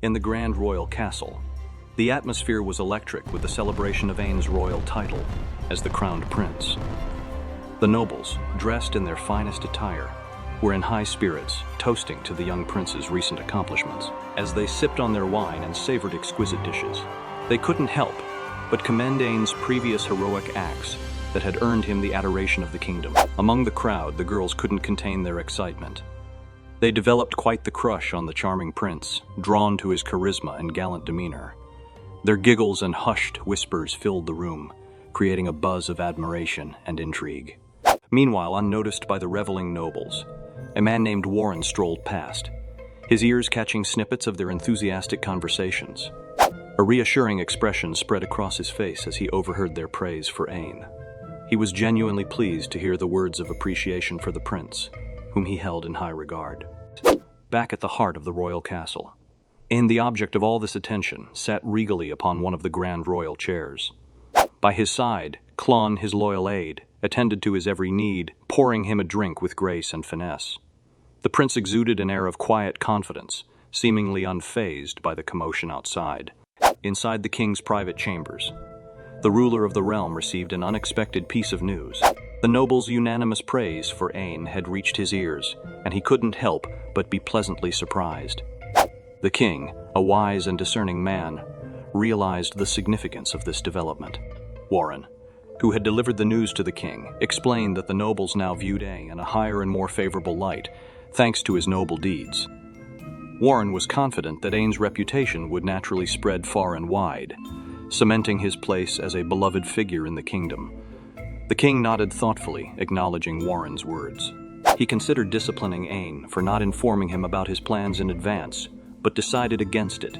In the Grand Royal Castle, the atmosphere was electric with the celebration of Ain's royal title as the crowned prince. The nobles, dressed in their finest attire, were in high spirits, toasting to the young prince's recent accomplishments. As they sipped on their wine and savored exquisite dishes, they couldn't help but commend Ain's previous heroic acts that had earned him the adoration of the kingdom. Among the crowd, the girls couldn't contain their excitement. They developed quite the crush on the charming prince, drawn to his charisma and gallant demeanor. Their giggles and hushed whispers filled the room, creating a buzz of admiration and intrigue. Meanwhile, unnoticed by the reveling nobles, a man named Warren strolled past, his ears catching snippets of their enthusiastic conversations. A reassuring expression spread across his face as he overheard their praise for Ain. He was genuinely pleased to hear the words of appreciation for the prince, whom he held in high regard. Back at the heart of the royal castle, Ain, the object of all this attention, sat regally upon one of the grand royal chairs. By his side, Clon, his loyal aide, attended to his every need, pouring him a drink with grace and finesse. The prince exuded an air of quiet confidence, seemingly unfazed by the commotion outside. Inside the king's private chambers, the ruler of the realm received an unexpected piece of news. The noble's unanimous praise for Ain had reached his ears, and he couldn't help but be pleasantly surprised. The king, a wise and discerning man, realized the significance of this development. Warren, who had delivered the news to the king, explained that the nobles now viewed Ain in a higher and more favorable light, thanks to his noble deeds. Warren was confident that Ain's reputation would naturally spread far and wide, cementing his place as a beloved figure in the kingdom. The king nodded thoughtfully, acknowledging Warren's words. He considered disciplining Ain for not informing him about his plans in advance, but decided against it.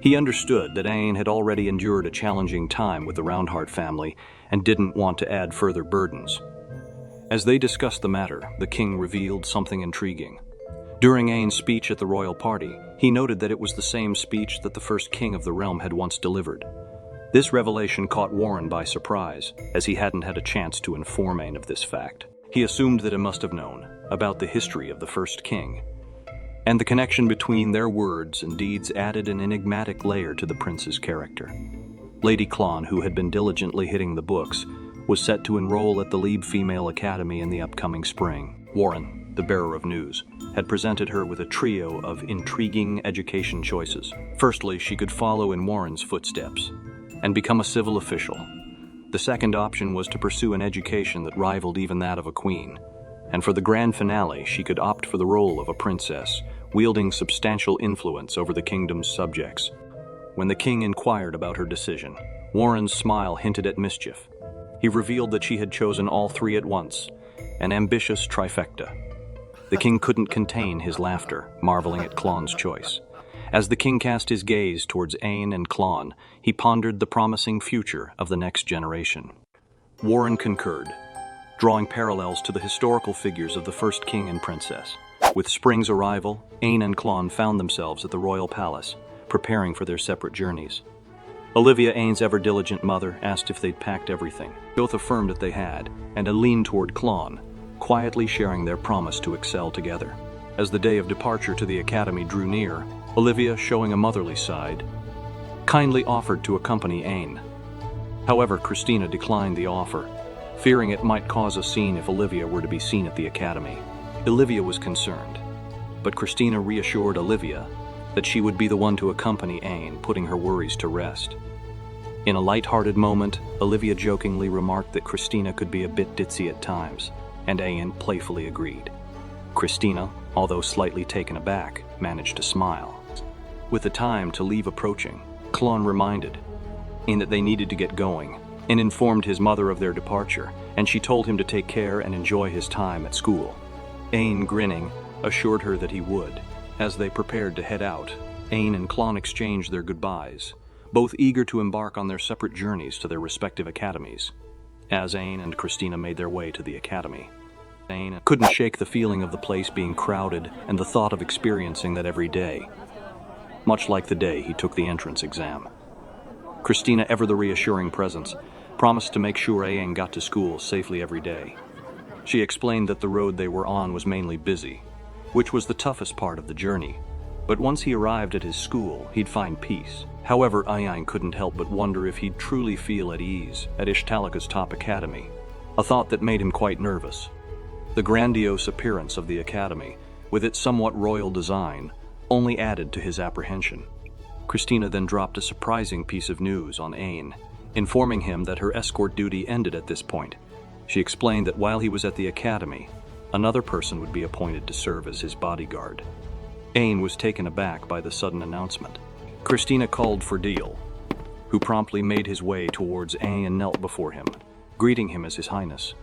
He understood that Ain had already endured a challenging time with the Roundheart family and didn't want to add further burdens. As they discussed the matter, the king revealed something intriguing. During Ain's speech at the royal party, he noted that it was the same speech that the first king of the realm had once delivered. This revelation caught Warren by surprise, as he hadn't had a chance to inform Ain of this fact. He assumed that it must have known about the history of the first king, and the connection between their words and deeds added an enigmatic layer to the prince's character. Lady Clon, who had been diligently hitting the books, was set to enroll at the Lieb Female Academy in the upcoming spring. Warren, the bearer of news, had presented her with a trio of intriguing education choices. Firstly, she could follow in Warren's footsteps and become a civil official. The second option was to pursue an education that rivaled even that of a queen. And for the grand finale, she could opt for the role of a princess, wielding substantial influence over the kingdom's subjects. When the king inquired about her decision, Warren's smile hinted at mischief. He revealed that she had chosen all three at once, an ambitious trifecta. The king couldn't contain his laughter, marveling at Clon's choice. As the king cast his gaze towards Ain and Clon, he pondered the promising future of the next generation. Warren concurred, drawing parallels to the historical figures of the first king and princess. With spring's arrival, Ain and Clon found themselves at the royal palace, preparing for their separate journeys. Olivia, Ain's ever-diligent mother, asked if they'd packed everything. Both affirmed that they had, and leaned toward Clon, quietly sharing their promise to excel together. As the day of departure to the academy drew near, Olivia, showing a motherly side, kindly offered to accompany Ain. However, Christina declined the offer, fearing it might cause a scene if Olivia were to be seen at the academy. Olivia was concerned, but Christina reassured Olivia that she would be the one to accompany Ain, putting her worries to rest. In a light-hearted moment, Olivia jokingly remarked that Christina could be a bit ditzy at times, and Ain playfully agreed. Christina, although slightly taken aback, managed to smile. With the time to leave approaching, Clon reminded Ain that they needed to get going, and informed his mother of their departure, and she told him to take care and enjoy his time at school. Ain, grinning, assured her that he would. As they prepared to head out, Ain and Clon exchanged their goodbyes, both eager to embark on their separate journeys to their respective academies. As Ain and Christina made their way to the academy, Ain couldn't shake the feeling of the place being crowded and the thought of experiencing that every day, much like the day he took the entrance exam. Christina, ever the reassuring presence, promised to make sure Ain got to school safely every day. She explained that the road they were on was mainly busy, which was the toughest part of the journey, But once he arrived at his school, he'd find peace. However, Ayn couldn't help but wonder if he'd truly feel at ease at Ishtalika's top academy, a thought that made him quite nervous. The grandiose appearance of the academy, with its somewhat royal design, only added to his apprehension. Christina then dropped a surprising piece of news on Ayn, informing him that her escort duty ended at this point. She explained that while he was at the academy, another person would be appointed to serve as his bodyguard. Ayn was taken aback by the sudden announcement. Christina called for Dil, who promptly made his way towards Ayn and knelt before him, greeting him as His Highness.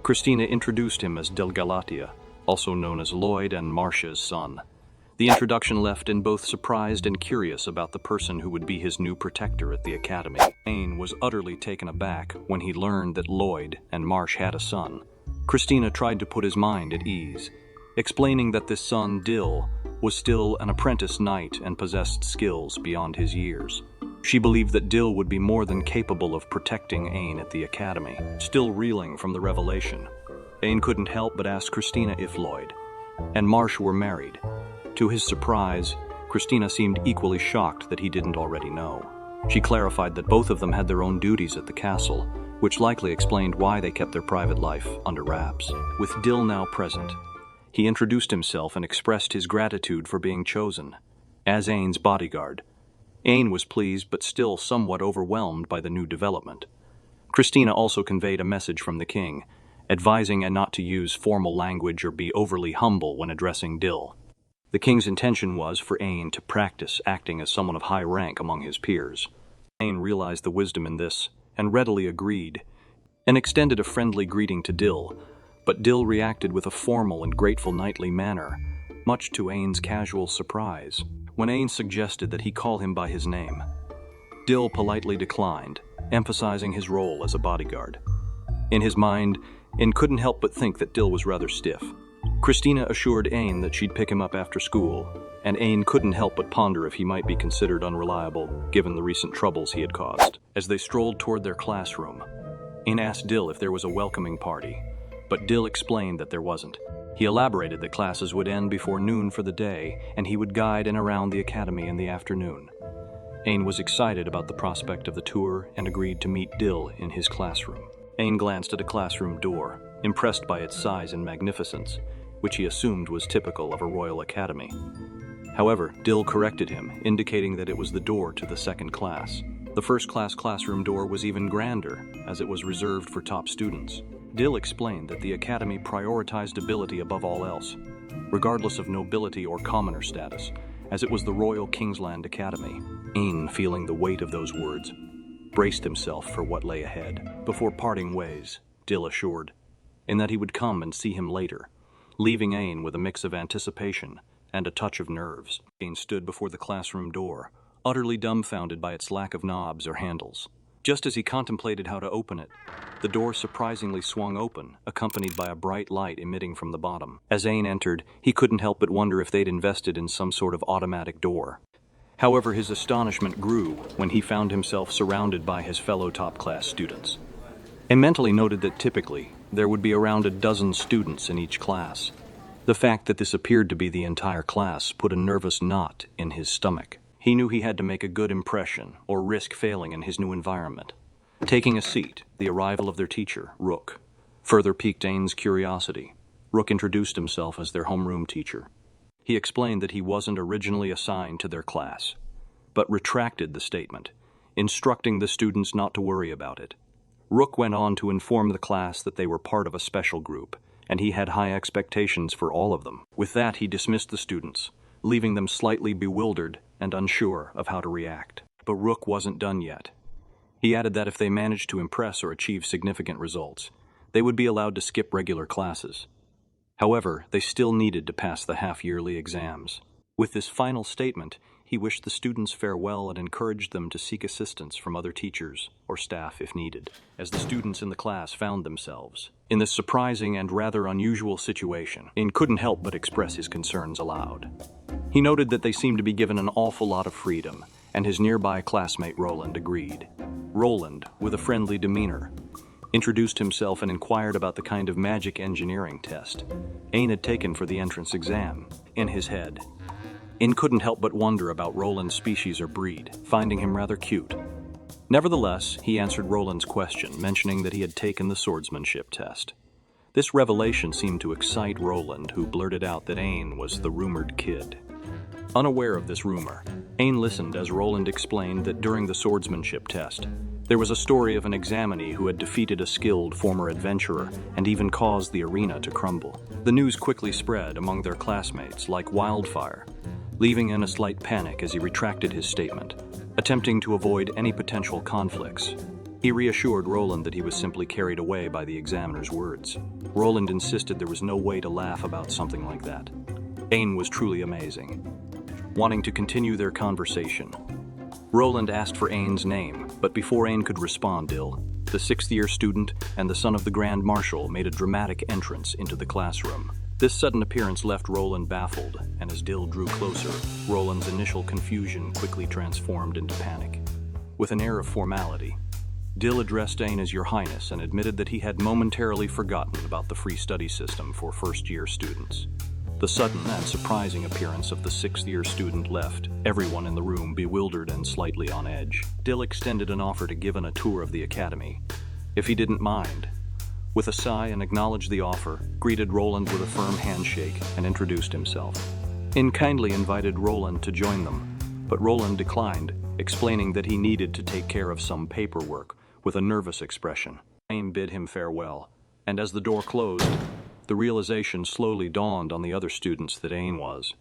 Christina introduced him as Dil Galatia, also known as Lloyd and Marcia's son. The introduction left Ayn both surprised and curious about the person who would be his new protector at the academy. Ayn was utterly taken aback when he learned that Lloyd and Marsh had a son. Christina tried to put his mind at ease, explaining that this son, Dil, was still an apprentice knight and possessed skills beyond his years. She believed that Dil would be more than capable of protecting Ayn at the academy. Still reeling from the revelation, Ayn couldn't help but ask Christina if Lloyd and Marsh were married. To his surprise, Christina seemed equally shocked that he didn't already know. She clarified that both of them had their own duties at the castle, which likely explained why they kept their private life under wraps. With Dil now present, he introduced himself and expressed his gratitude for being chosen as Ayn's bodyguard. Ayn was pleased but still somewhat overwhelmed by the new development. Christina also conveyed a message from the king, advising Ayn not to use formal language or be overly humble when addressing Dil. The king's intention was for Ayn to practice acting as someone of high rank among his peers. Ayn realized the wisdom in this and readily agreed, and extended a friendly greeting to Dil, but Dil reacted with a formal and grateful knightly manner, much to Ayn's casual surprise. When Ayn suggested that he call him by his name, Dil politely declined, emphasizing his role as a bodyguard. In his mind, Ayn couldn't help but think that Dil was rather stiff. Christina assured Ayn that she'd pick him up after school, and Ayn couldn't help but ponder if he might be considered unreliable given the recent troubles he had caused. As they strolled toward their classroom, Ayn asked Dil if there was a welcoming party, but Dil explained that there wasn't. He elaborated that classes would end before noon for the day, and he would guide and around the academy in the afternoon. Ayn was excited about the prospect of the tour and agreed to meet Dil in his classroom. Ayn glanced at a classroom door, impressed by its size and magnificence, which he assumed was typical of a royal academy. However, Dil corrected him, indicating that it was the door to the second class. The first-class classroom door was even grander, as it was reserved for top students. Dil explained that the academy prioritized ability above all else, regardless of nobility or commoner status, as it was the Royal Kingsland Academy. Ayn, feeling the weight of those words, braced himself for what lay ahead. Before parting ways, Dil assured Ayn that he would come and see him later, leaving Ayn with a mix of anticipation and a touch of nerves. Ayn stood before the classroom door, utterly dumbfounded by its lack of knobs or handles. Just as he contemplated how to open it, the door surprisingly swung open, accompanied by a bright light emitting from the bottom. As Ayn entered, he couldn't help but wonder if they'd invested in some sort of automatic door. However, his astonishment grew when he found himself surrounded by his fellow top-class students. Ayn mentally noted that typically, there would be around a dozen students in each class. The fact that this appeared to be the entire class put a nervous knot in his stomach. He knew he had to make a good impression or risk failing in his new environment. Taking a seat, the arrival of their teacher, Rook, further piqued Ayn's curiosity. Rook introduced himself as their homeroom teacher. He explained that he wasn't originally assigned to their class, but retracted the statement, instructing the students not to worry about it. Rook went on to inform the class that they were part of a special group, and he had high expectations for all of them. With that, he dismissed the students, leaving them slightly bewildered and unsure of how to react. But Rook wasn't done yet. He added that if they managed to impress or achieve significant results, they would be allowed to skip regular classes. However, they still needed to pass the half-yearly exams. With this final statement, he wished the students farewell and encouraged them to seek assistance from other teachers or staff if needed. As the students in the class found themselves in this surprising and rather unusual situation, Ayn couldn't help but express his concerns aloud. He noted that they seemed to be given an awful lot of freedom, and his nearby classmate Roland agreed. Roland, with a friendly demeanor, introduced himself and inquired about the kind of magic engineering test Ayn had taken for the entrance exam. In his head, Ain couldn't help but wonder about Roland's species or breed, finding him rather cute. Nevertheless, he answered Roland's question, mentioning that he had taken the swordsmanship test. This revelation seemed to excite Roland, who blurted out that Ain was the rumored kid. Unaware of this rumor, Ain listened as Roland explained that during the swordsmanship test, there was a story of an examinee who had defeated a skilled former adventurer and even caused the arena to crumble. The news quickly spread among their classmates like wildfire, leaving in a slight panic as he retracted his statement, attempting to avoid any potential conflicts. He reassured Roland that he was simply carried away by the examiner's words. Roland insisted there was no way to laugh about something like that. Ain was truly amazing. Wanting to continue their conversation, Roland asked for Ain's name, but before Ain could respond, Dill, the sixth-year student and the son of the Grand Marshal, made a dramatic entrance into the classroom. This sudden appearance left Roland baffled, and as Dill drew closer, Roland's initial confusion quickly transformed into panic. With an air of formality, Dill addressed Ain as Your Highness and admitted that he had momentarily forgotten about the free study system for first-year students. The sudden and surprising appearance of the sixth-year student left everyone in the room bewildered and slightly on edge. Dill extended an offer to give him a tour of the academy, if he didn't mind. With a sigh and acknowledged the offer, greeted Roland with a firm handshake and introduced himself. Ain kindly invited Roland to join them, but Roland declined, explaining that he needed to take care of some paperwork with a nervous expression. Ain bid him farewell, and as the door closed, the realization slowly dawned on the other students that Ain was,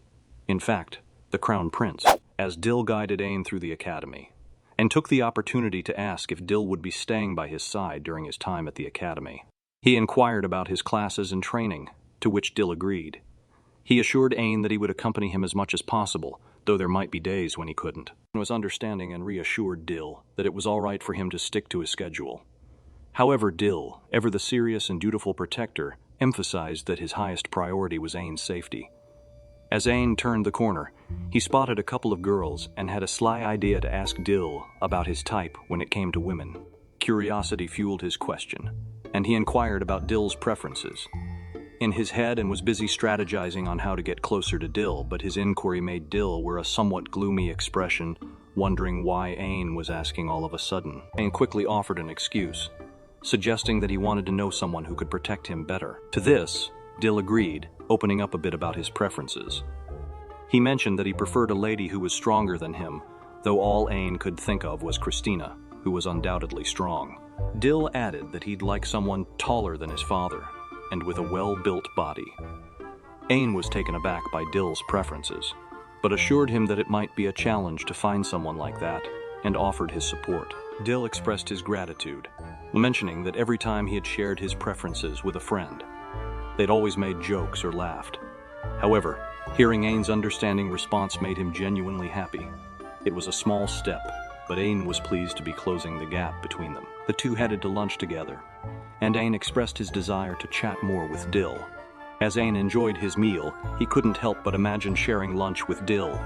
in fact, the Crown Prince, as Dill guided Ain through the academy, and took the opportunity to ask if Dill would be staying by his side during his time at the academy. He inquired about his classes and training, to which Dill agreed. He assured Ain that he would accompany him as much as possible, though there might be days when he couldn't. Ain was understanding and reassured Dill that it was all right for him to stick to his schedule. However, Dill, ever the serious and dutiful protector, emphasized that his highest priority was Ain's safety. As Ain turned the corner, he spotted a couple of girls and had a sly idea to ask Dill about his type when it came to women. Curiosity fueled his question, and he inquired about Dill's preferences. In his head and was busy strategizing on how to get closer to Dill, but his inquiry made Dill wear a somewhat gloomy expression, wondering why Ain was asking all of a sudden. Ain quickly offered an excuse, suggesting that he wanted to know someone who could protect him better. To this, Dill agreed, opening up a bit about his preferences. He mentioned that he preferred a lady who was stronger than him, though all Ain could think of was Christina, who was undoubtedly strong. Dill added that he'd like someone taller than his father, and with a well-built body. Ain was taken aback by Dill's preferences, but assured him that it might be a challenge to find someone like that, and offered his support. Dill expressed his gratitude, mentioning that every time he had shared his preferences with a friend, they'd always made jokes or laughed. However, hearing Ain's understanding response made him genuinely happy. It was a small step, but Ain was pleased to be closing the gap between them. The two headed to lunch together, and Ain expressed his desire to chat more with Dill. As Ain enjoyed his meal, he couldn't help but imagine sharing lunch with Dill.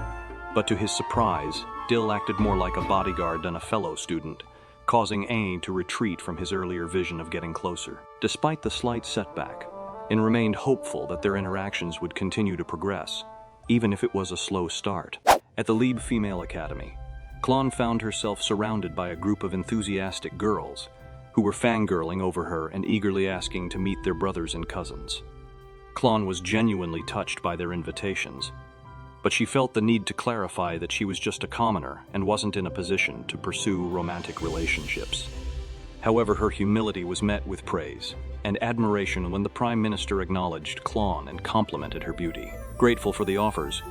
But to his surprise, Dill acted more like a bodyguard than a fellow student, causing Ain to retreat from his earlier vision of getting closer. Despite the slight setback, Ain remained hopeful that their interactions would continue to progress, even if it was a slow start. At the Lieb Female Academy, Klon found herself surrounded by a group of enthusiastic girls who were fangirling over her and eagerly asking to meet their brothers and cousins. Klon was genuinely touched by their invitations, but she felt the need to clarify that she was just a commoner and wasn't in a position to pursue romantic relationships. However, her humility was met with praise and admiration when the Prime Minister acknowledged Klon and complimented her beauty. Grateful for the offers,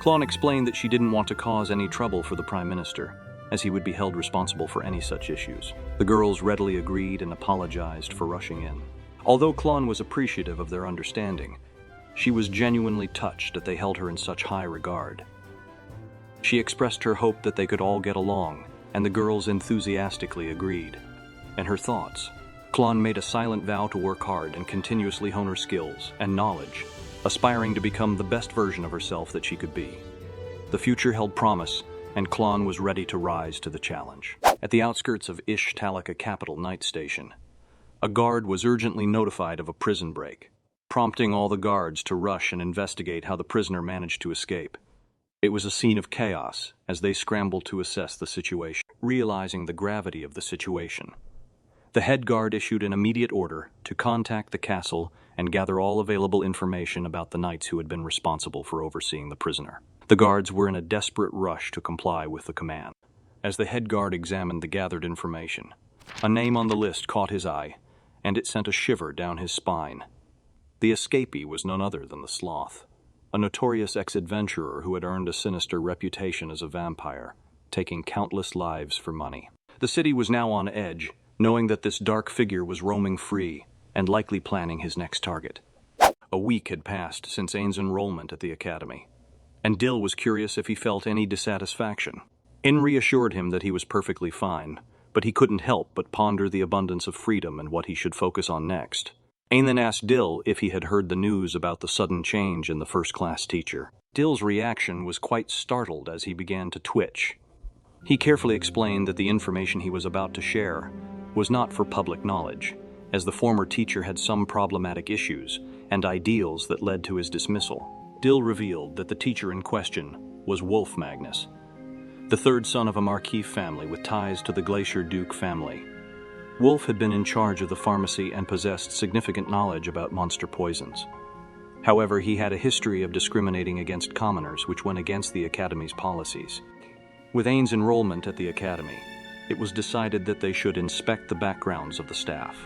Klon explained that she didn't want to cause any trouble for the Prime Minister, as he would be held responsible for any such issues. The girls readily agreed and apologized for rushing in. Although Klon was appreciative of their understanding, she was genuinely touched that they held her in such high regard. She expressed her hope that they could all get along, and the girls enthusiastically agreed. In her thoughts, Klon made a silent vow to work hard and continuously hone her skills and knowledge, aspiring to become the best version of herself that she could be. The future held promise, and Klon was ready to rise to the challenge. At the outskirts of Talika Capital Night Station, a guard was urgently notified of a prison break, prompting all the guards to rush and investigate how the prisoner managed to escape. It was a scene of chaos as they scrambled to assess the situation, realizing the gravity of the situation. The head guard issued an immediate order to contact the castle and gather all available information about the knights who had been responsible for overseeing the prisoner. The guards were in a desperate rush to comply with the command. As the head guard examined the gathered information, a name on the list caught his eye, and it sent a shiver down his spine. The escapee was none other than the Sloth, a notorious ex-adventurer who had earned a sinister reputation as a vampire, taking countless lives for money. The city was now on edge, knowing that this dark figure was roaming free and likely planning his next target. A week had passed since Ain's enrollment at the academy, and Dill was curious if he felt any dissatisfaction. Ain reassured him that he was perfectly fine, but he couldn't help but ponder the abundance of freedom and what he should focus on next. Ain then asked Dill if he had heard the news about the sudden change in the first-class teacher. Dill's reaction was quite startled as he began to twitch. He carefully explained that the information he was about to share was not for public knowledge, as the former teacher had some problematic issues and ideals that led to his dismissal. Dill revealed that the teacher in question was Wolf Magnus, the third son of a Marquis family with ties to the Glacier Duke family. Wolf had been in charge of the pharmacy and possessed significant knowledge about monster poisons. However, he had a history of discriminating against commoners, which went against the Academy's policies. With Ain's enrollment at the Academy, it was decided that they should inspect the backgrounds of the staff,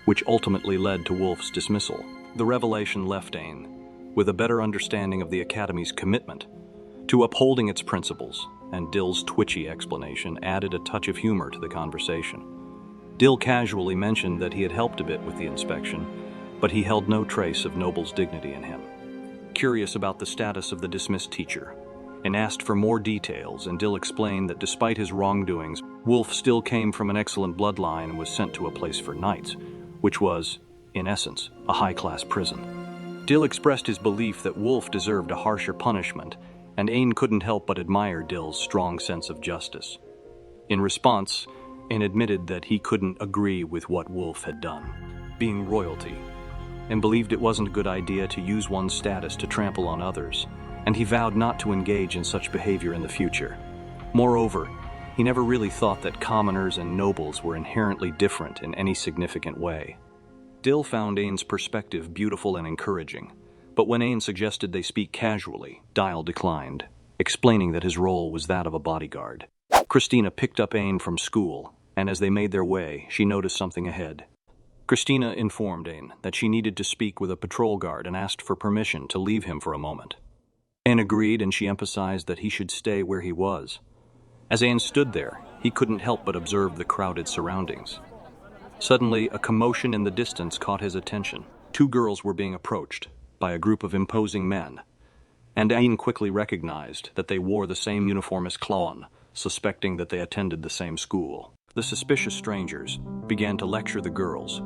which ultimately led to Wolf's dismissal. The revelation left Ain with a better understanding of the Academy's commitment to upholding its principles, and Dill's twitchy explanation added a touch of humor to the conversation. Dill casually mentioned that he had helped a bit with the inspection, but he held no trace of Noble's dignity in him. Curious about the status of the dismissed teacher, and asked for more details, and Dill explained that despite his wrongdoings, Wolf still came from an excellent bloodline and was sent to a place for knights, which was, in essence, a high-class prison. Dill expressed his belief that Wolf deserved a harsher punishment, and Ain couldn't help but admire Dill's strong sense of justice. In response, Ain admitted that he couldn't agree with what Wolf had done, being royalty, and believed it wasn't a good idea to use one's status to trample on others, and he vowed not to engage in such behavior in the future. Moreover, he never really thought that commoners and nobles were inherently different in any significant way. Dill found Ain's perspective beautiful and encouraging, but when Ain suggested they speak casually, Dial declined, explaining that his role was that of a bodyguard. Christina picked up Ain from school, and as they made their way, she noticed something ahead. Christina informed Ain that she needed to speak with a patrol guard and asked for permission to leave him for a moment. Ain agreed, and she emphasized that he should stay where he was. As Ain stood there, he couldn't help but observe the crowded surroundings. Suddenly, a commotion in the distance caught his attention. Two girls were being approached by a group of imposing men, and Ain quickly recognized that they wore the same uniform as Clon, suspecting that they attended the same school. The suspicious strangers began to lecture the girls,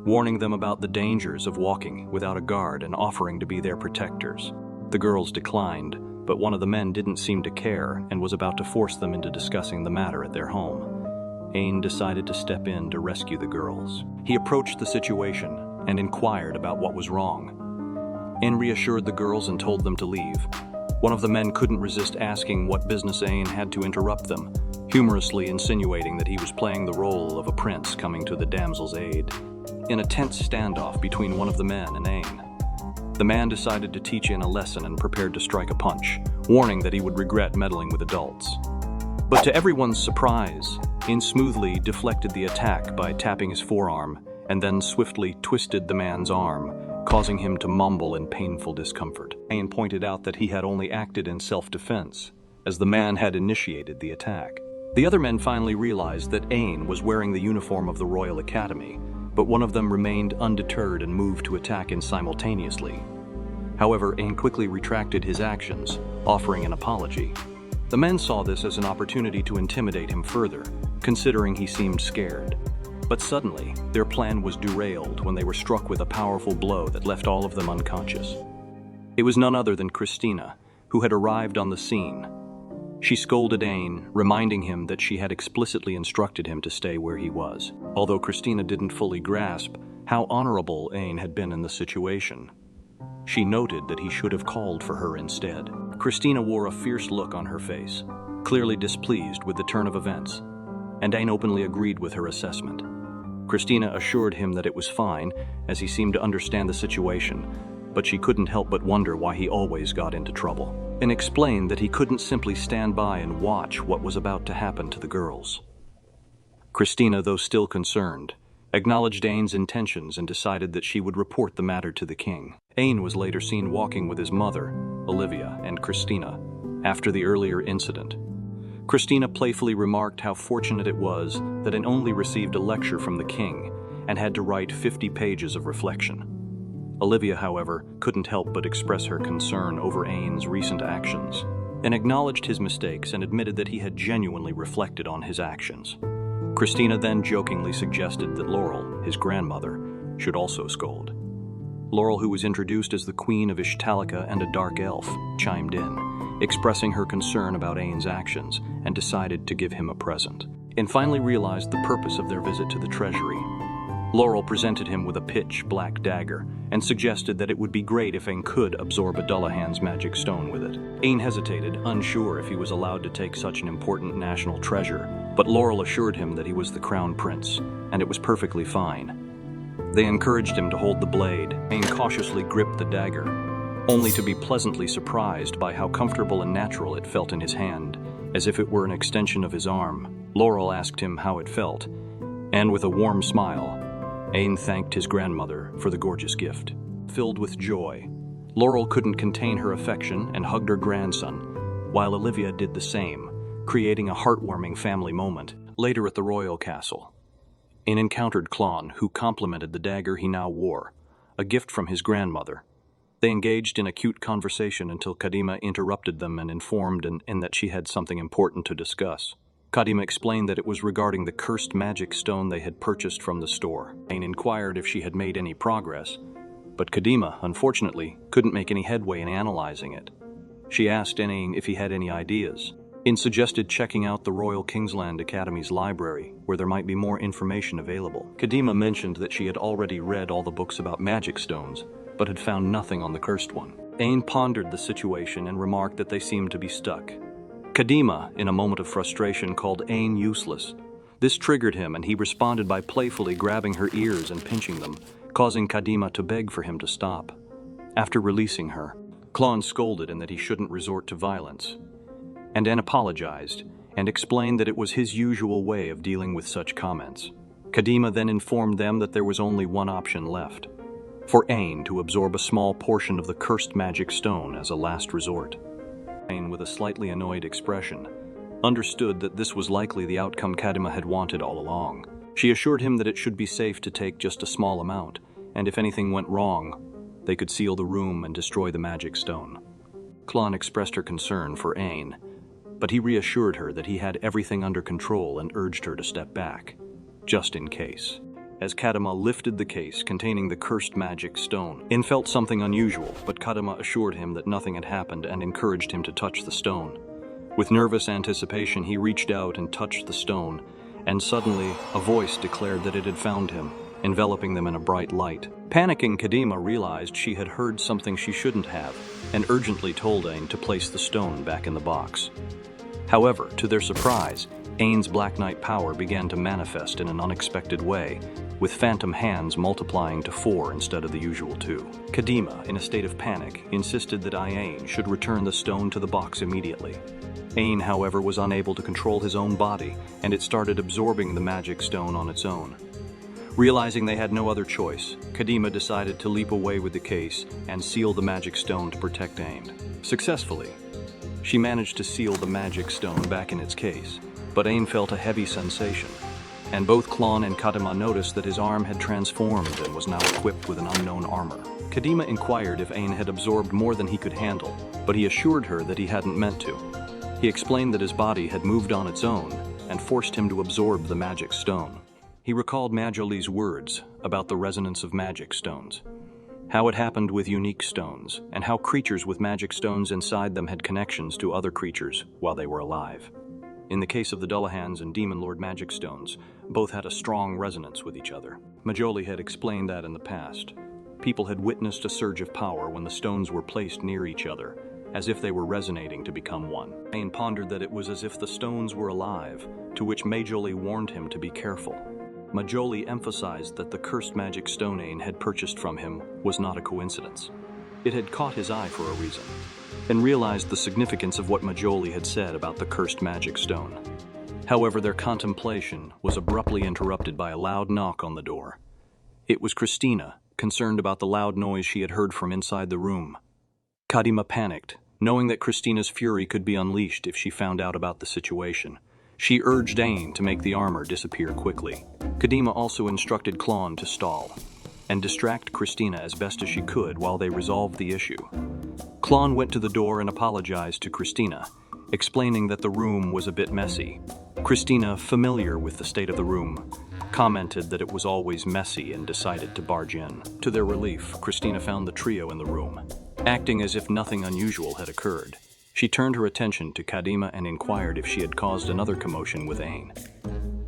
warning them about the dangers of walking without a guard and offering to be their protectors. The girls declined, but one of the men didn't seem to care and was about to force them into discussing the matter at their home. Ain decided to step in to rescue the girls. He approached the situation and inquired about what was wrong. Ain reassured the girls and told them to leave. One of the men couldn't resist asking what business Ain had to interrupt them, humorously insinuating that he was playing the role of a prince coming to the damsel's aid. In a tense standoff between one of the men and Ain, the man decided to teach Ain a lesson and prepared to strike a punch, warning that he would regret meddling with adults. But to everyone's surprise, Ain smoothly deflected the attack by tapping his forearm and then swiftly twisted the man's arm, causing him to mumble in painful discomfort. Ain pointed out that he had only acted in self-defense, as the man had initiated the attack. The other men finally realized that Ain was wearing the uniform of the Royal Academy, but one of them remained undeterred and moved to attack Ain simultaneously. However, Ain quickly retracted his actions, offering an apology. The men saw this as an opportunity to intimidate him further, considering he seemed scared. But suddenly, their plan was derailed when they were struck with a powerful blow that left all of them unconscious. It was none other than Christina, who had arrived on the scene. She scolded Ain, reminding him that she had explicitly instructed him to stay where he was, although Christina didn't fully grasp how honorable Ain had been in the situation. She noted that he should have called for her instead. Christina wore a fierce look on her face, clearly displeased with the turn of events, and Ain openly agreed with her assessment. Christina assured him that it was fine, as he seemed to understand the situation, but she couldn't help but wonder why he always got into trouble, and explained that he couldn't simply stand by and watch what was about to happen to the girls. Christina, though still concerned, acknowledged Ain's intentions and decided that she would report the matter to the king. Ain was later seen walking with his mother, Olivia, and Christina after the earlier incident. Christina playfully remarked how fortunate it was that Ain only received a lecture from the king and had to write 50 pages of reflection. Olivia, however, couldn't help but express her concern over Ain's recent actions, and acknowledged his mistakes and admitted that he had genuinely reflected on his actions. Christina then jokingly suggested that Laurel, his grandmother, should also scold. Laurel, who was introduced as the Queen of Ishtalica and a dark elf, chimed in, expressing her concern about Ain's actions, and decided to give him a present, and finally realized the purpose of their visit to the treasury. Laurel presented him with a pitch-black dagger and suggested that it would be great if Ain could absorb a Dullahan's magic stone with it. Ain hesitated, unsure if he was allowed to take such an important national treasure, but Laurel assured him that he was the crown prince, and it was perfectly fine. They encouraged him to hold the blade. Ain cautiously gripped the dagger, only to be pleasantly surprised by how comfortable and natural it felt in his hand, as if it were an extension of his arm. Laurel asked him how it felt, and with a warm smile, Ain thanked his grandmother for the gorgeous gift. Filled with joy, Laurel couldn't contain her affection and hugged her grandson, while Olivia did the same, creating a heartwarming family moment. Later at the royal castle, Ain encountered Klon, who complimented the dagger he now wore, a gift from his grandmother. They engaged in a cute conversation until Kadima interrupted them and informed Ain that she had something important to discuss. Kadima explained that it was regarding the cursed magic stone they had purchased from the store. Ain inquired if she had made any progress, but Kadima, unfortunately, couldn't make any headway in analyzing it. She asked Ain if he had any ideas. Ain suggested checking out the Royal Kingsland Academy's library, where there might be more information available. Kadima mentioned that she had already read all the books about magic stones, but had found nothing on the cursed one. Ain pondered the situation and remarked that they seemed to be stuck. Kadima, in a moment of frustration, called Ain useless. This triggered him, and he responded by playfully grabbing her ears and pinching them, causing Kadima to beg for him to stop. After releasing her, Klon scolded him that he shouldn't resort to violence, and Ain apologized and explained that it was his usual way of dealing with such comments. Kadima then informed them that there was only one option left, for Ain to absorb a small portion of the cursed magic stone as a last resort. Ain, with a slightly annoyed expression, understood that this was likely the outcome Kadima had wanted all along. She assured him that it should be safe to take just a small amount, and if anything went wrong, they could seal the room and destroy the magic stone. Klon expressed her concern for Ain, but he reassured her that he had everything under control and urged her to step back, just in case. As Kadima lifted the case containing the cursed magic stone, Ain felt something unusual, but Kadima assured him that nothing had happened and encouraged him to touch the stone. With nervous anticipation, he reached out and touched the stone, and suddenly a voice declared that it had found him, enveloping them in a bright light. Panicking, Kadima realized she had heard something she shouldn't have, and urgently told Ain to place the stone back in the box. However, to their surprise, Ain's Black Knight power began to manifest in an unexpected way, with phantom hands multiplying to 4 instead of the usual 2. Kadima, in a state of panic, insisted that Ain should return the stone to the box immediately. Ain, however, was unable to control his own body, and it started absorbing the magic stone on its own. Realizing they had no other choice, Kadima decided to leap away with the case and seal the magic stone to protect Ain. Successfully, she managed to seal the magic stone back in its case, but Ain felt a heavy sensation, and both Klon and Kadima noticed that his arm had transformed and was now equipped with an unknown armor. Kadima inquired if Ain had absorbed more than he could handle, but he assured her that he hadn't meant to. He explained that his body had moved on its own and forced him to absorb the magic stone. He recalled Majoli's words about the resonance of magic stones, how it happened with unique stones, and how creatures with magic stones inside them had connections to other creatures while they were alive. In the case of the Dullahans and Demon Lord magic stones, both had a strong resonance with each other. Majoli had explained that in the past, people had witnessed a surge of power when the stones were placed near each other, as if they were resonating to become one. Ain pondered that it was as if the stones were alive, to which Majoli warned him to be careful. Majoli emphasized that the cursed magic stone Ain had purchased from him was not a coincidence. It had caught his eye for a reason, and realized the significance of what Majoli had said about the cursed magic stone. However, their contemplation was abruptly interrupted by a loud knock on the door. It was Christina, concerned about the loud noise she had heard from inside the room. Kadima panicked, knowing that Christina's fury could be unleashed if she found out about the situation. She urged Ain to make the armor disappear quickly. Kadima also instructed Klon to stall and distract Christina as best as she could while they resolved the issue. Klon went to the door and apologized to Christina, explaining that the room was a bit messy. Christina, familiar with the state of the room, commented that it was always messy and decided to barge in. To their relief, Christina found the trio in the room. Acting as if nothing unusual had occurred, she turned her attention to Kadima and inquired if she had caused another commotion with Ain.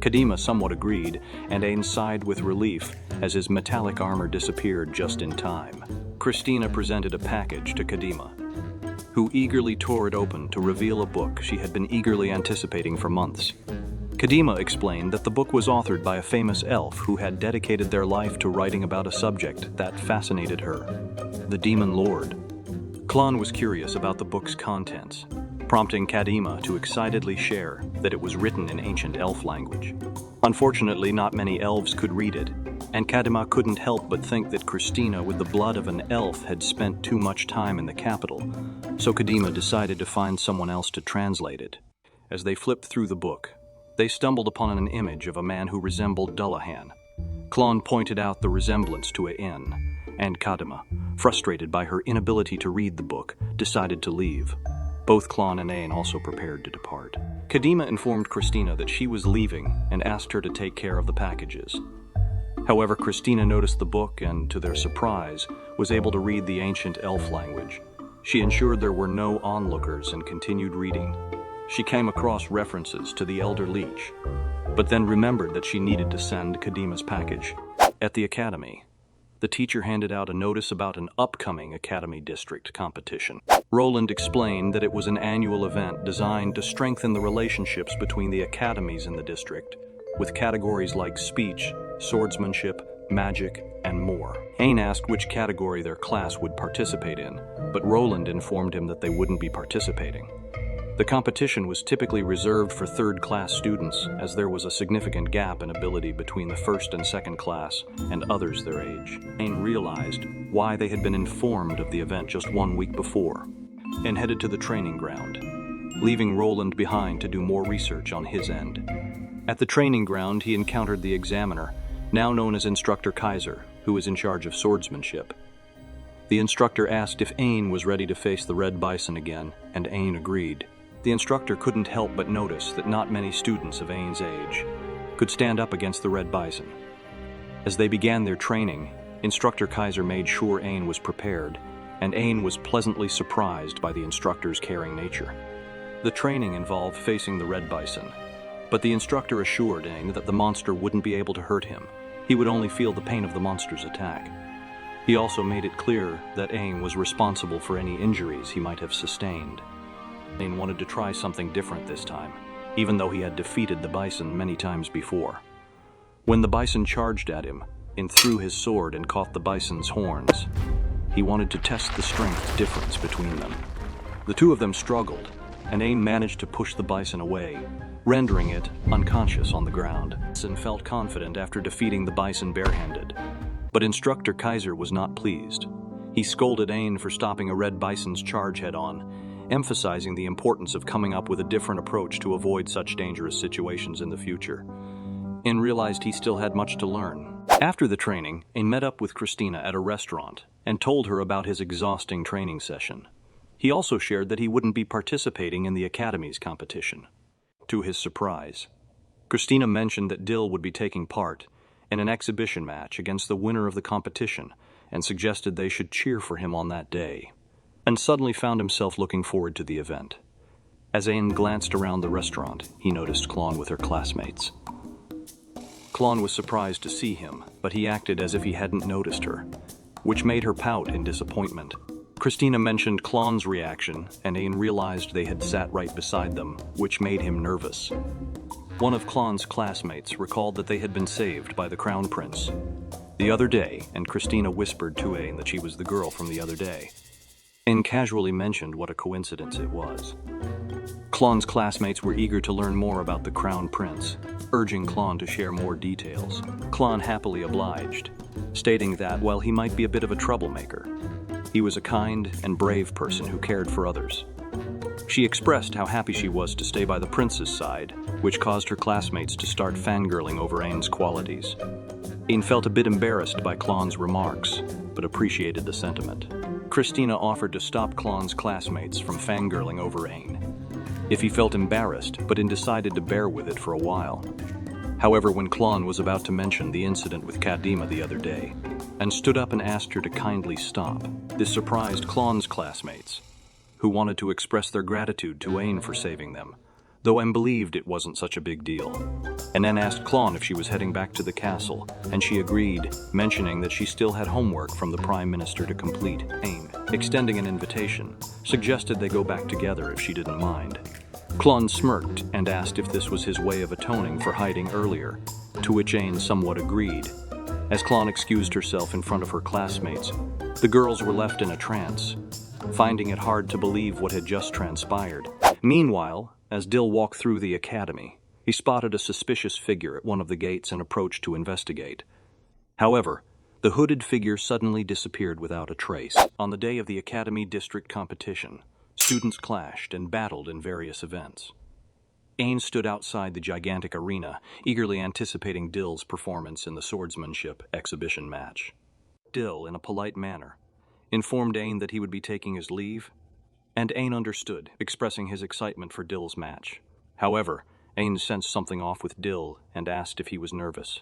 Kadima somewhat agreed, and Ain sighed with relief as his metallic armor disappeared just in time. Christina presented a package to Kadima, who eagerly tore it open to reveal a book she had been eagerly anticipating for months. Kadima explained that the book was authored by a famous elf who had dedicated their life to writing about a subject that fascinated her, the Demon Lord. Klon was curious about the book's contents, prompting Kadima to excitedly share that it was written in ancient elf language. Unfortunately, not many elves could read it, and Kadima couldn't help but think that Christina, with the blood of an elf, had spent too much time in the capital, so Kadima decided to find someone else to translate it. As they flipped through the book, they stumbled upon an image of a man who resembled Dullahan. Klon pointed out the resemblance to Ain, and Kadima, frustrated by her inability to read the book, decided to leave. Both Klon and Ain also prepared to depart. Kadima informed Christina that she was leaving and asked her to take care of the packages. However, Christina noticed the book and, to their surprise, was able to read the ancient elf language. She ensured there were no onlookers and continued reading. She came across references to the Elder Leech, but then remembered that she needed to send Kadima's package. At the academy, the teacher handed out a notice about an upcoming Academy District competition. Roland explained that it was an annual event designed to strengthen the relationships between the academies in the district, with categories like speech, swordsmanship, magic, and more. Ain asked which category their class would participate in, but Roland informed him that they wouldn't be participating. The competition was typically reserved for third-class students, as there was a significant gap in ability between the first and second class and others their age. Ain realized why they had been informed of the event just 1 week before, and headed to the training ground, leaving Roland behind to do more research on his end. At the training ground, he encountered the examiner, now known as Instructor Kaiser, who was in charge of swordsmanship. The instructor asked if Ain was ready to face the Red Bison again, and Ain agreed. The instructor couldn't help but notice that not many students of Ain's age could stand up against the Red Bison. As they began their training, Instructor Kaiser made sure Ain was prepared, and Ain was pleasantly surprised by the instructor's caring nature. The training involved facing the Red Bison, but the instructor assured Ain that the monster wouldn't be able to hurt him. He would only feel the pain of the monster's attack. He also made it clear that Ain was responsible for any injuries he might have sustained. Ain wanted to try something different this time, even though he had defeated the bison many times before. When the bison charged at him, Ain threw his sword and caught the bison's horns. He wanted to test the strength difference between them. The two of them struggled, and Ain managed to push the bison away, rendering it unconscious on the ground. Bison felt confident after defeating the bison barehanded, but Instructor Kaiser was not pleased. He scolded Ain for stopping a red bison's charge head-on, emphasizing the importance of coming up with a different approach to avoid such dangerous situations in the future. Ain realized he still had much to learn. After the training, Ain met up with Christina at a restaurant and told her about his exhausting training session. He also shared that he wouldn't be participating in the Academy's competition. To his surprise, Christina mentioned that Dill would be taking part in an exhibition match against the winner of the competition and suggested they should cheer for him on that day, and suddenly found himself looking forward to the event. As Ain glanced around the restaurant, he noticed Klon with her classmates. Klon was surprised to see him, but he acted as if he hadn't noticed her, which made her pout in disappointment. Christina mentioned Klon's reaction, and Ain realized they had sat right beside them, which made him nervous. One of Klon's classmates recalled that they had been saved by the Crown Prince the other day, and Christina whispered to Ain that she was the girl from the other day. Ain casually mentioned what a coincidence it was. Klon's classmates were eager to learn more about the Crown Prince, urging Klon to share more details. Klon happily obliged, stating that while he might be a bit of a troublemaker, he was a kind and brave person who cared for others. She expressed how happy she was to stay by the prince's side, which caused her classmates to start fangirling over Ain's qualities. Ain felt a bit embarrassed by Klon's remarks, but appreciated the sentiment. Christina offered to stop Klon's classmates from fangirling over Ain if he felt embarrassed, but decided to bear with it for a while. However, when Klon was about to mention the incident with Kadima the other day, and stood up and asked her to kindly stop, this surprised Klon's classmates, who wanted to express their gratitude to Ain for saving them, though Ain believed it wasn't such a big deal. And then asked Klon if she was heading back to the castle, and she agreed, mentioning that she still had homework from the Prime Minister to complete. Ain, extending an invitation, suggested they go back together if she didn't mind. Klon smirked and asked if this was his way of atoning for hiding earlier, to which Ain somewhat agreed. As Klon excused herself in front of her classmates, the girls were left in a trance, finding it hard to believe what had just transpired. Meanwhile, as Dill walked through the academy, he spotted a suspicious figure at one of the gates and approached to investigate. However, the hooded figure suddenly disappeared without a trace. On the day of the academy district competition, students clashed and battled in various events. Ain stood outside the gigantic arena, eagerly anticipating Dill's performance in the swordsmanship exhibition match. Dill, in a polite manner, informed Ain that he would be taking his leave, and Ain understood, expressing his excitement for Dill's match. However, Ain sensed something off with Dill and asked if he was nervous.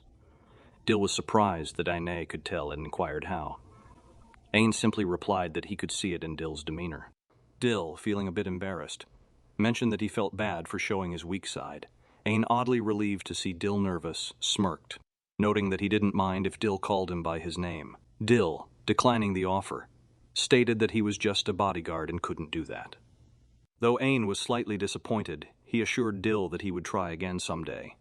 Dill was surprised that Ain could tell and inquired how. Ain simply replied that he could see it in Dill's demeanor. Dill, feeling a bit embarrassed, mentioned that he felt bad for showing his weak side. Ain, oddly relieved to see Dill nervous, smirked, noting that he didn't mind if Dill called him by his name. Dill, declining the offer, stated that he was just a bodyguard and couldn't do that. Though Ain was slightly disappointed, he assured Dill that he would try again someday.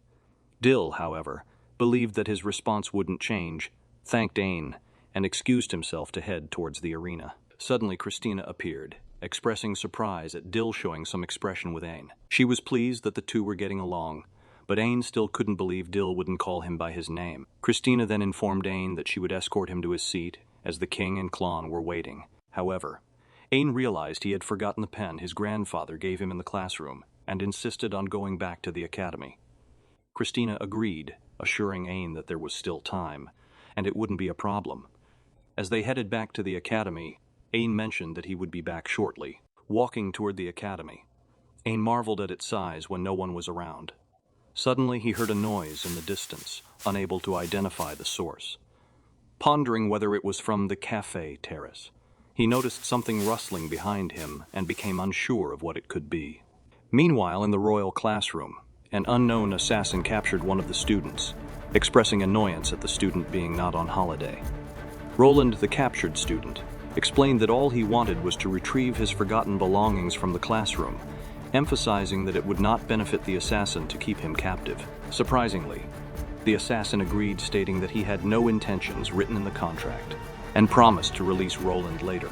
Dill, however, believed that his response wouldn't change, thanked Ain, and excused himself to head towards the arena. Suddenly, Christina appeared, expressing surprise at Dill showing some expression with Ain. She was pleased that the two were getting along, but Ain still couldn't believe Dill wouldn't call him by his name. Christina then informed Ain that she would escort him to his seat, as the king and Klon were waiting. However, Ain realized he had forgotten the pen his grandfather gave him in the classroom, and insisted on going back to the academy. Christina agreed, assuring Ain that there was still time, and it wouldn't be a problem. As they headed back to the academy, Ain mentioned that he would be back shortly. Walking toward the academy, Ain marveled at its size when no one was around. Suddenly he heard a noise in the distance, unable to identify the source. Pondering whether it was from the cafe terrace, he noticed something rustling behind him and became unsure of what it could be. Meanwhile, in the royal classroom, an unknown assassin captured one of the students, expressing annoyance at the student being not on holiday. Roland, the captured student, explained that all he wanted was to retrieve his forgotten belongings from the classroom, emphasizing that it would not benefit the assassin to keep him captive. Surprisingly, the assassin agreed, stating that he had no intentions written in the contract, and promised to release Roland later.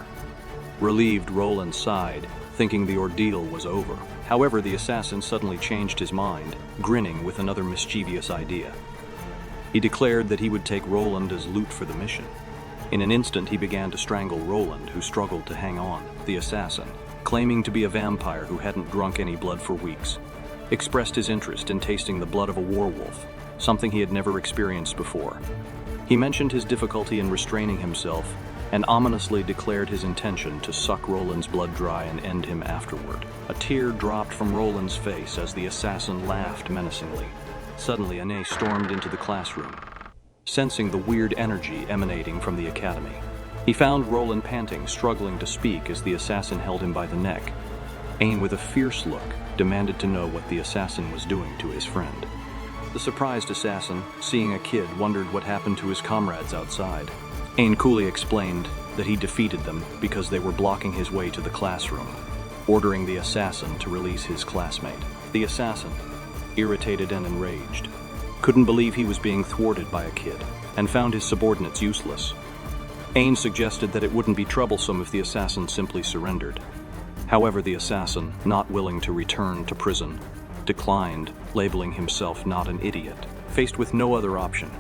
Relieved, Roland sighed, thinking the ordeal was over. However, the assassin suddenly changed his mind, grinning with another mischievous idea. He declared that he would take Roland as loot for the mission. In an instant, he began to strangle Roland, who struggled to hang on. The assassin, claiming to be a vampire who hadn't drunk any blood for weeks, expressed his interest in tasting the blood of a werewolf, something he had never experienced before. He mentioned his difficulty in restraining himself and ominously declared his intention to suck Roland's blood dry and end him afterward. A tear dropped from Roland's face as the assassin laughed menacingly. Suddenly, Ain stormed into the classroom, sensing the weird energy emanating from the academy. He found Roland panting, struggling to speak as the assassin held him by the neck. Ain, with a fierce look, demanded to know what the assassin was doing to his friend. The surprised assassin, seeing a kid, wondered what happened to his comrades outside. Ain coolly explained that he defeated them because they were blocking his way to the classroom, ordering the assassin to release his classmate. The assassin, irritated and enraged, couldn't believe he was being thwarted by a kid and found his subordinates useless. Ain suggested that it wouldn't be troublesome if the assassin simply surrendered. However, the assassin, not willing to return to prison, declined, labeling himself not an idiot. Faced with no other option,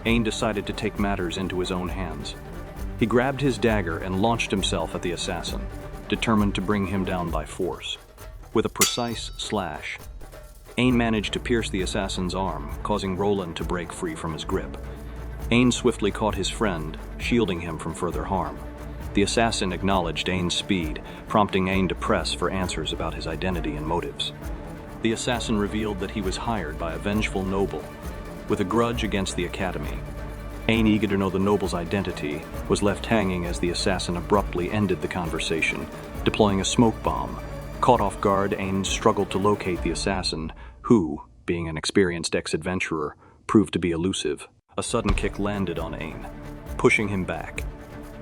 Ain decided to take matters into his own hands. He grabbed his dagger and launched himself at the assassin, determined to bring him down by force. With a precise slash, Ain managed to pierce the assassin's arm, causing Roland to break free from his grip. Ain swiftly caught his friend, shielding him from further harm. The assassin acknowledged Ain's speed, prompting Ain to press for answers about his identity and motives. The assassin revealed that he was hired by a vengeful noble with a grudge against the academy. Ain, eager to know the noble's identity, was left hanging as the assassin abruptly ended the conversation, deploying a smoke bomb. Caught off guard, Ain struggled to locate the assassin, who, being an experienced ex-adventurer, proved to be elusive. A sudden kick landed on Ain, pushing him back.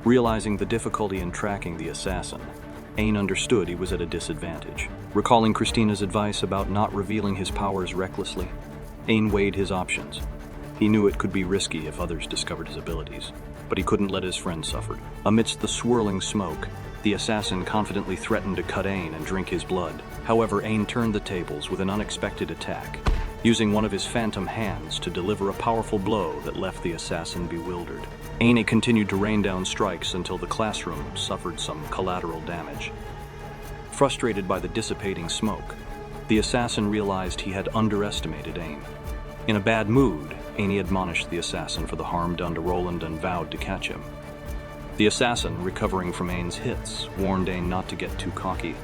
Realizing the difficulty in tracking the assassin, Ain understood he was at a disadvantage. Recalling Christina's advice about not revealing his powers recklessly, Ain weighed his options. He knew it could be risky if others discovered his abilities, but he couldn't let his friend suffer. Amidst the swirling smoke, the assassin confidently threatened to cut Ain and drink his blood. However, Ain turned the tables with an unexpected attack, using one of his phantom hands to deliver a powerful blow that left the assassin bewildered. Ain continued to rain down strikes until the classroom suffered some collateral damage. Frustrated by the dissipating smoke, the assassin realized he had underestimated Ain. In a bad mood, Ain admonished the assassin for the harm done to Roland and vowed to catch him. The assassin, recovering from Ain's hits, warned Ain not to get too cocky,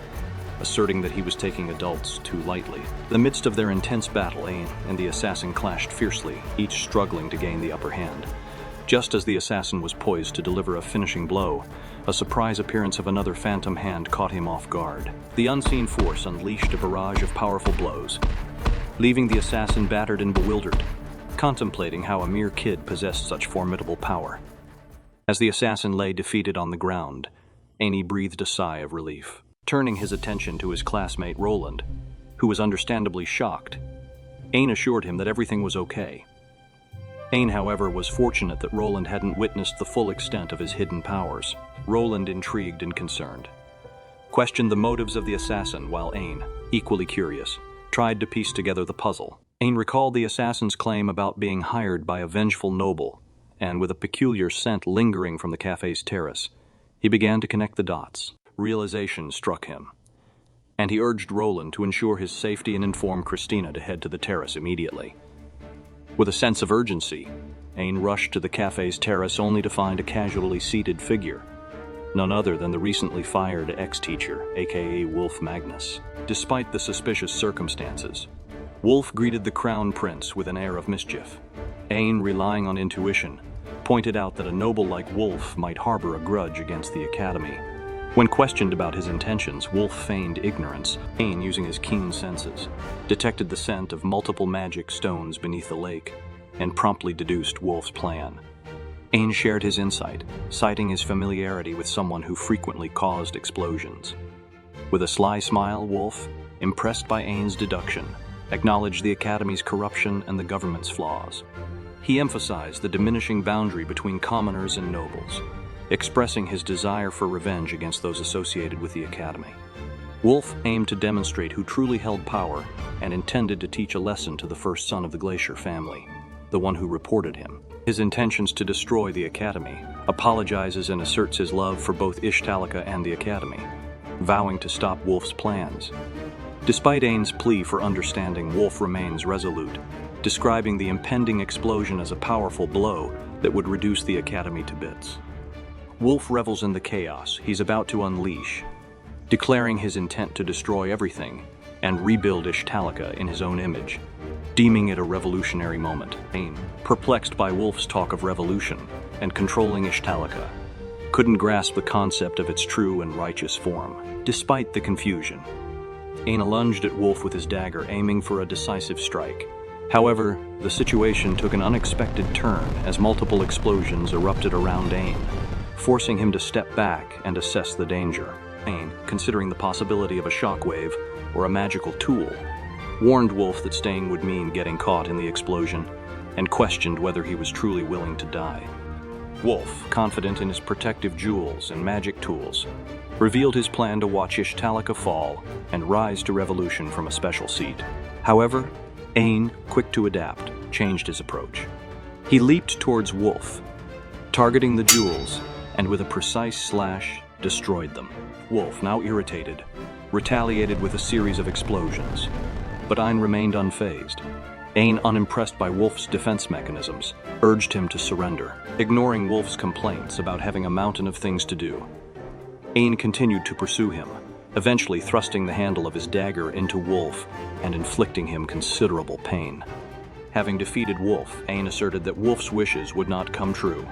asserting that he was taking adults too lightly. In the midst of their intense battle, Ain and the assassin clashed fiercely, each struggling to gain the upper hand. Just as the assassin was poised to deliver a finishing blow, a surprise appearance of another phantom hand caught him off guard. The unseen force unleashed a barrage of powerful blows, leaving the assassin battered and bewildered, contemplating how a mere kid possessed such formidable power. As the assassin lay defeated on the ground, Ain breathed a sigh of relief. Turning his attention to his classmate Roland, who was understandably shocked, Ain assured him that everything was okay. Ain, however, was fortunate that Roland hadn't witnessed the full extent of his hidden powers. Roland, intrigued and concerned, questioned the motives of the assassin, while Ain, equally curious, tried to piece together the puzzle. Ain recalled the assassin's claim about being hired by a vengeful noble, and with a peculiar scent lingering from the cafe's terrace, he began to connect the dots. Realization struck him, and he urged Roland to ensure his safety and inform Christina to head to the terrace immediately. With a sense of urgency, Ain rushed to the cafe's terrace only to find a casually seated figure, none other than the recently fired ex-teacher, aka Wolf Magnus. Despite the suspicious circumstances, Wolf greeted the Crown Prince with an air of mischief. Ain, relying on intuition, pointed out that a noble like Wolf might harbor a grudge against the Academy. When questioned about his intentions, Wolf feigned ignorance. Ain, using his keen senses, detected the scent of multiple magic stones beneath the lake and promptly deduced Wolf's plan. Ain shared his insight, citing his familiarity with someone who frequently caused explosions. With a sly smile, Wolf, impressed by Ain's deduction, acknowledged the Academy's corruption and the government's flaws. He emphasized the diminishing boundary between commoners and nobles, expressing his desire for revenge against those associated with the Academy. Wolf aimed to demonstrate who truly held power and intended to teach a lesson to the first son of the Glacier family, the one who reported him. His intentions to destroy the Academy, apologizes and asserts his love for both Ishtalika and the Academy, vowing to stop Wolf's plans. Despite Ain's plea for understanding, Wolf remains resolute, describing the impending explosion as a powerful blow that would reduce the Academy to bits. Wolf revels in the chaos he's about to unleash, declaring his intent to destroy everything and rebuild Ishtalika in his own image, deeming it a revolutionary moment. Ain, perplexed by Wolf's talk of revolution and controlling Ishtalika, couldn't grasp the concept of its true and righteous form. Despite the confusion, Ain lunged at Wolf with his dagger, aiming for a decisive strike. However, the situation took an unexpected turn as multiple explosions erupted around Ain, forcing him to step back and assess the danger. Ain, considering the possibility of a shockwave or a magical tool, warned Wolf that staying would mean getting caught in the explosion, and questioned whether he was truly willing to die. Wolf, confident in his protective jewels and magic tools, revealed his plan to watch Ishtalika fall and rise to revolution from a special seat. However, Ain, quick to adapt, changed his approach. He leaped towards Wolf, targeting the jewels, and with a precise slash, destroyed them. Wolf, now irritated, retaliated with a series of explosions, but Ain remained unfazed. Ain, unimpressed by Wolf's defense mechanisms, urged him to surrender, ignoring Wolf's complaints about having a mountain of things to do. Ain continued to pursue him, eventually thrusting the handle of his dagger into Wolf and inflicting him considerable pain. Having defeated Wolf, Ain asserted that Wolf's wishes would not come true.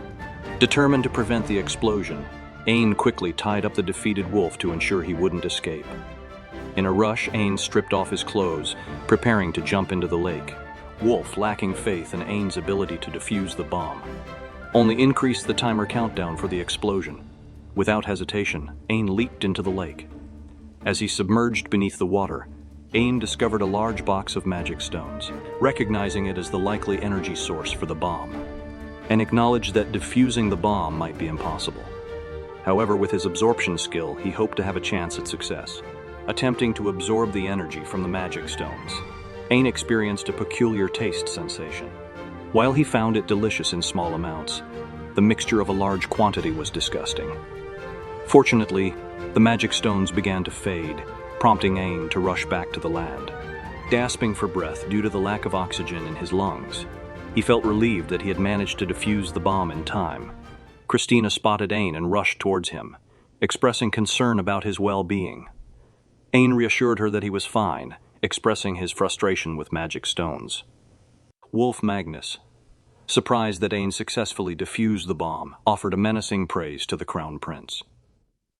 Determined to prevent the explosion, Ain quickly tied up the defeated Wolf to ensure he wouldn't escape. In a rush, Ain stripped off his clothes, preparing to jump into the lake. Wolf, lacking faith in Ain's ability to defuse the bomb, only increased the timer countdown for the explosion. Without hesitation, Ain leaped into the lake. As he submerged beneath the water, Ain discovered a large box of magic stones, recognizing it as the likely energy source for the bomb, and acknowledged that defusing the bomb might be impossible. However, with his absorption skill, he hoped to have a chance at success. Attempting to absorb the energy from the magic stones, Ain experienced a peculiar taste sensation. While he found it delicious in small amounts, the mixture of a large quantity was disgusting. Fortunately, the magic stones began to fade, prompting Ain to rush back to the land. Gasping for breath due to the lack of oxygen in his lungs, he felt relieved that he had managed to defuse the bomb in time. Christina spotted Ain and rushed towards him, expressing concern about his well-being. Ain reassured her that he was fine, expressing his frustration with magic stones. Wolf Magnus, surprised that Ain successfully defused the bomb, offered a menacing praise to the Crown Prince.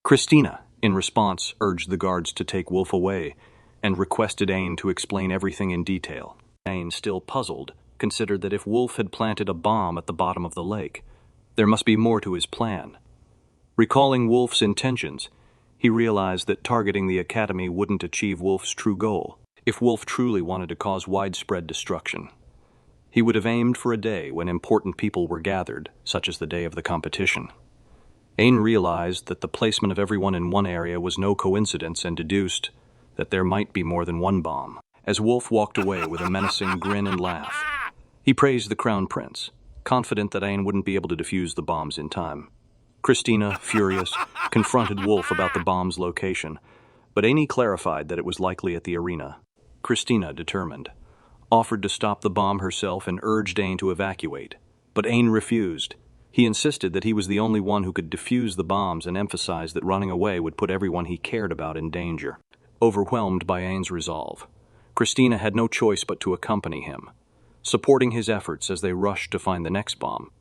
Christina, in response, urged the guards to take Wolf away and requested Ain to explain everything in detail. Ain, still puzzled, considered that if Wolf had planted a bomb at the bottom of the lake, there must be more to his plan. Recalling Wolf's intentions, he realized that targeting the academy wouldn't achieve Wolf's true goal. If Wolf truly wanted to cause widespread destruction, he would have aimed for a day when important people were gathered, such as the day of the competition. Ain realized that the placement of everyone in one area was no coincidence and deduced that there might be more than one bomb. As Wolf walked away with a menacing grin and laugh, he praised the Crown Prince, confident that Ain wouldn't be able to defuse the bombs in time. Christina, furious, confronted Wolf about the bomb's location, but Ain clarified that it was likely at the arena. Christina, determined, offered to stop the bomb herself and urged Ain to evacuate, but Ain refused. He insisted that he was the only one who could defuse the bombs and emphasized that running away would put everyone he cared about in danger. Overwhelmed by Ain's resolve, Christina had no choice but to accompany him, supporting his efforts as they rushed to find the next bomb.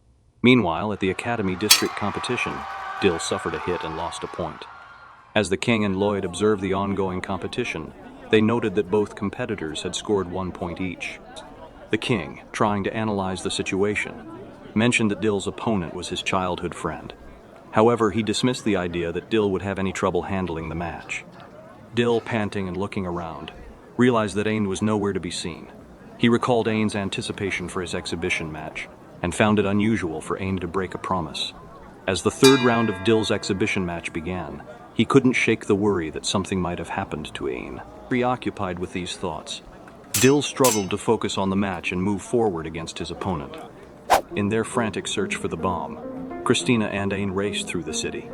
Meanwhile, at the Academy District competition, Dill suffered a hit and lost a point. As the King and Lloyd observed the ongoing competition, they noted that both competitors had scored 1 point each. The King, trying to analyze the situation, mentioned that Dill's opponent was his childhood friend. However, he dismissed the idea that Dill would have any trouble handling the match. Dill, panting and looking around, realized that Ain was nowhere to be seen. He recalled Ain's anticipation for his exhibition match and found it unusual for Ain to break a promise. As the third round of Dill's exhibition match began, he couldn't shake the worry that something might have happened to Ain. Preoccupied with these thoughts, Dill struggled to focus on the match and move forward against his opponent. In their frantic search for the bomb, Christina and Ain raced through the city.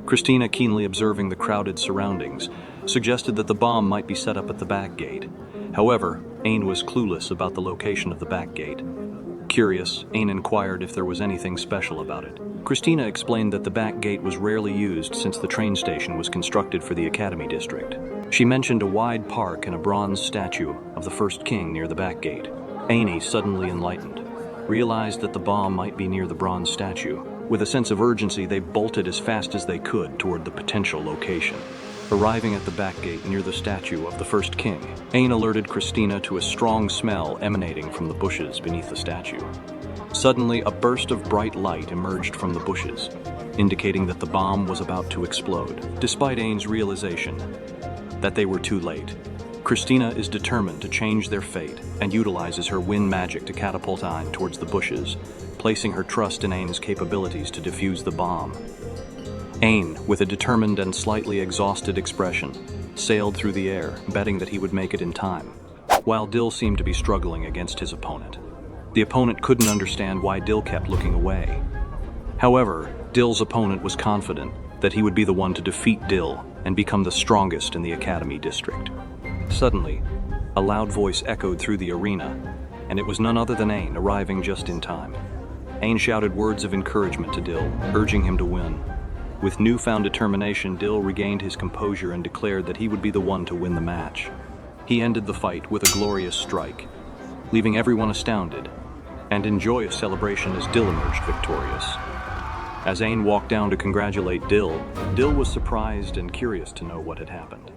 Christina, keenly observing the crowded surroundings, suggested that the bomb might be set up at the back gate. However, Ain was clueless about the location of the back gate. Curious, Ain inquired if there was anything special about it. Christina explained that the back gate was rarely used since the train station was constructed for the Academy District. She mentioned a wide park and a bronze statue of the first king near the back gate. Ain, suddenly enlightened, realized that the bomb might be near the bronze statue. With a sense of urgency, they bolted as fast as they could toward the potential location. Arriving at the back gate near the statue of the first king, Ain alerted Christina to a strong smell emanating from the bushes beneath the statue. Suddenly, a burst of bright light emerged from the bushes, indicating that the bomb was about to explode. Despite Ain's realization that they were too late, Christina is determined to change their fate and utilizes her wind magic to catapult Ain towards the bushes, placing her trust in Ain's capabilities to defuse the bomb. Ain, with a determined and slightly exhausted expression, sailed through the air, betting that he would make it in time, while Dill seemed to be struggling against his opponent. The opponent couldn't understand why Dill kept looking away. However, Dill's opponent was confident that he would be the one to defeat Dill and become the strongest in the Academy District. Suddenly, a loud voice echoed through the arena, and it was none other than Ain, arriving just in time. Ain shouted words of encouragement to Dill, urging him to win. With newfound determination, Dill regained his composure and declared that he would be the one to win the match. He ended the fight with a glorious strike, leaving everyone astounded and in joyous celebration as Dill emerged victorious. As Ain walked down to congratulate Dill, Dill was surprised and curious to know what had happened.